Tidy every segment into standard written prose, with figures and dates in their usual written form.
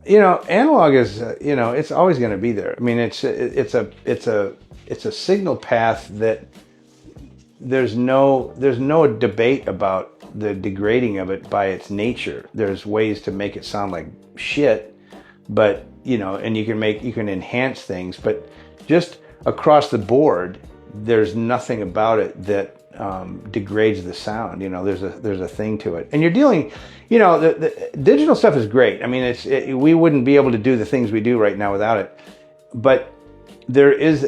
analog is, it's always going to be there. I mean, it's a signal path that there's no debate about the degrading of it by its nature. There's ways to make it sound like shit, but and you can enhance things, but just across the board, there's nothing about it that degrades the sound. There's a thing to it, and you're dealing. The digital stuff is great. I mean, we wouldn't be able to do the things we do right now without it. But there is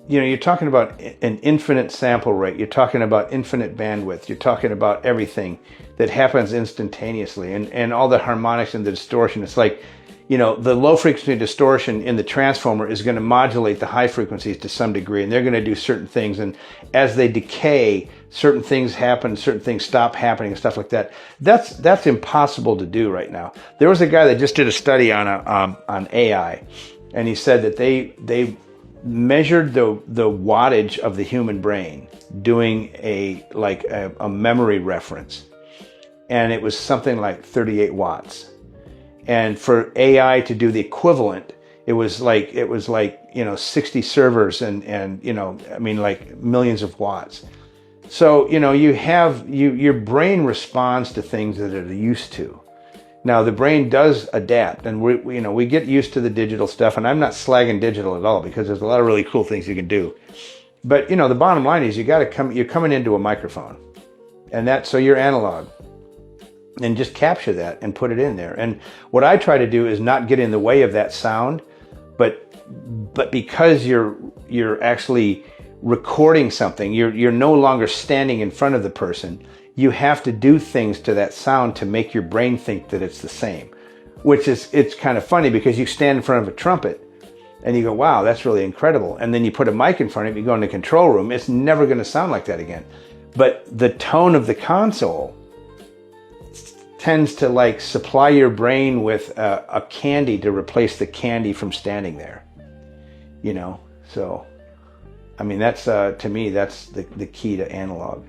you're talking about an infinite sample rate. You're talking about infinite bandwidth. You're talking about everything that happens instantaneously, and all the harmonics and the distortion. It's like, the low frequency distortion in the transformer is going to modulate the high frequencies to some degree, and they're going to do certain things. And as they decay, certain things happen, certain things stop happening, and stuff like that. That's impossible to do right now. There was a guy that just did a study on AI, and he said that they measured the wattage of the human brain doing a memory reference, and it was something like 38 watts. And for AI to do the equivalent, it was like 60 servers and like millions of watts. So your brain responds to things that it are used to. Now the brain does adapt, and we get used to the digital stuff. And I'm not slagging digital at all, because there's a lot of really cool things you can do. But the bottom line is you're coming into a microphone, and so you're analog. And just capture that and put it in there. And what I try to do is not get in the way of that sound, but because you're actually recording something, you're no longer standing in front of the person. You have to do things to that sound to make your brain think that it's the same, it's kind of funny, because you stand in front of a trumpet and you go, wow, that's really incredible. And then you put a mic in front of it, you go in the control room, it's never going to sound like that again. But the tone of the console tends to supply your brain with a candy to replace the candy from standing there, so I mean, that's to me, that's the key to analog.